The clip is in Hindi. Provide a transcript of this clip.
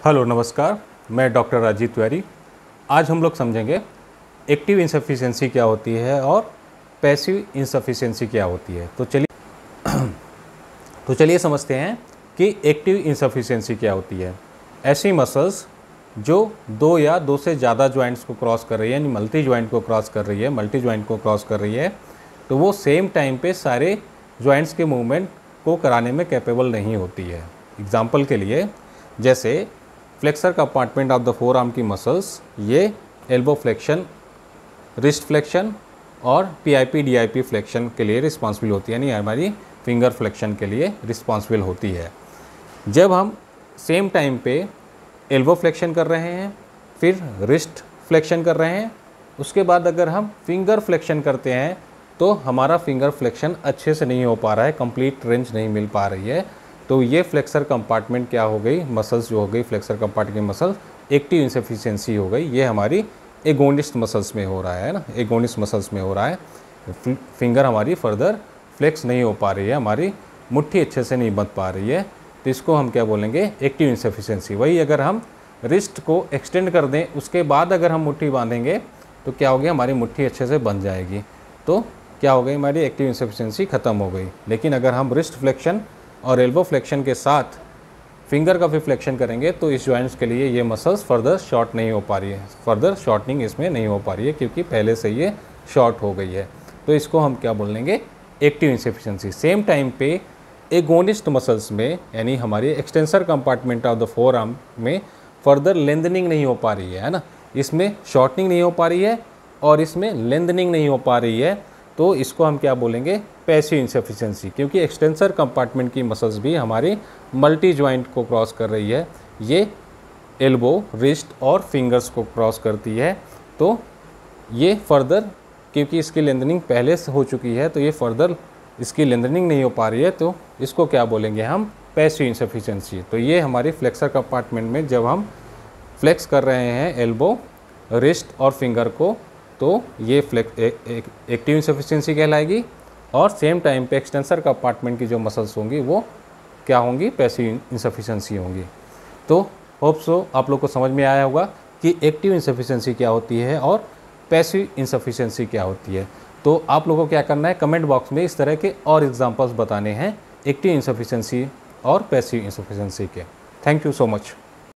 हेलो नमस्कार, मैं डॉक्टर राजीव तिवारी। आज हम लोग समझेंगे एक्टिव इंसफिशिएंसी क्या होती है और पैसिव इंसफिशिएंसी क्या होती है। तो चलिए समझते हैं कि एक्टिव इंसफिशिएंसी क्या होती है। ऐसी मसल्स जो दो या दो से ज़्यादा जॉइंट्स को क्रॉस कर रही है, यानी मल्टी जॉइंट को क्रॉस कर रही है, तो वो सेम टाइम पे सारे जॉइंट्स के मूवमेंट को कराने में कैपेबल नहीं होती है। एग्जाम्पल के लिए जैसे flexor compartment of the four arm की मसल्स, ये एल्बो फ्लेक्शन, रिस्ट फ्लेक्शन और पीआईपी डीआईपी फ्लेक्शन के लिए रिस्पॉन्सिबल होती है, यानी हमारी फिंगर फ्लेक्शन के लिए रिस्पॉन्सिबल होती है। जब हम सेम टाइम पे एल्बो फ्लेक्शन कर रहे हैं, फिर रिस्ट फ्लेक्शन कर रहे हैं, उसके बाद अगर हम फिंगर फ्लेक्शन करते हैं तो हमारा फिंगर फ्लेक्शन अच्छे से नहीं हो पा रहा है, कंप्लीट रेंज नहीं मिल पा रही है। तो ये फ्लेक्सर कंपार्टमेंट क्या हो गई, मसल्स जो हो गई फ्लेक्सर कंपार्टमेंट की मसल्स, एक्टिव इंसफिशिएंसी हो गई। ये हमारी एगोनिस्ट मसल्स में हो रहा है ना, एगोनिस्ट मसल्स में हो रहा है। फिंगर हमारी फर्दर फ्लेक्स नहीं हो पा रही है, हमारी मुट्ठी अच्छे से नहीं बंध पा रही है, तो इसको हम क्या बोलेंगे, एक्टिव इंसफिशिएंसी। वही अगर हम रिस्ट को एक्सटेंड कर दें, उसके बाद अगर हम मुट्ठी बांधेंगे तो क्या हो गया, हमारी मुट्ठी अच्छे से बंध जाएगी, तो क्या हो गई, हमारी एक्टिव इंसफिशिएंसी ख़त्म हो गई। लेकिन अगर हम रिस्ट फ्लेक्शन और एल्बो फ्लेक्शन के साथ फिंगर का भी फ्लेक्शन करेंगे तो इस जॉइंट्स के लिए ये मसल्स फर्दर शॉर्ट नहीं हो पा रही है, फर्दर शॉर्टनिंग इसमें नहीं हो पा रही है, क्योंकि पहले से ये शॉर्ट हो गई है। तो इसको हम क्या बोलेंगे, एक्टिव इंसफिशिएंसी। सेम टाइम पे एगोनिस्ट मसल्स में, यानी हमारी extensor compartment of the four arm में फर्दर लेंथनिंग नहीं हो पा रही है ना, इसमें शॉर्टनिंग नहीं हो पा रही है और इसमें लेंथनिंग नहीं हो पा रही है, तो इसको हम क्या बोलेंगे, पैसिव इंसफिशिएंसी। क्योंकि एक्सटेंसर कंपार्टमेंट की मसल्स भी हमारी मल्टी जॉइंट को क्रॉस कर रही है, ये एल्बो, रिस्ट और फिंगर्स को क्रॉस करती है, तो ये फर्दर, क्योंकि इसकी लेंथनिंग पहले से हो चुकी है, तो ये फर्दर इसकी लेंथनिंग नहीं हो पा रही है, तो इसको क्या बोलेंगे हम, पैसिव इंसफिशिएंसी। तो ये हमारी फ्लेक्सर कंपार्टमेंट में जब हम फ्लेक्स कर रहे हैं एल्बो, रिस्ट और फिंगर को, तो ये एक्टिव इंसफिशिएंसी कहलाएगी। और सेम टाइम पे एक्सटेंसर कंपार्टमेंट की जो मसल्स होंगी वो क्या होंगी, पैसिव इंसफिशिएंसी होंगी। तो होप सो आप लोग को समझ में आया होगा कि एक्टिव इंसफिशिएंसी क्या होती है और पैसिव इंसफिशिएंसी क्या होती है। तो आप लोगों को क्या करना है, कमेंट बॉक्स में इस तरह के और एग्जांपल्स बताने हैं एक्टिव इंसफिशिएंसी और पैसिव इंसफिशिएंसी के। Thank you so much.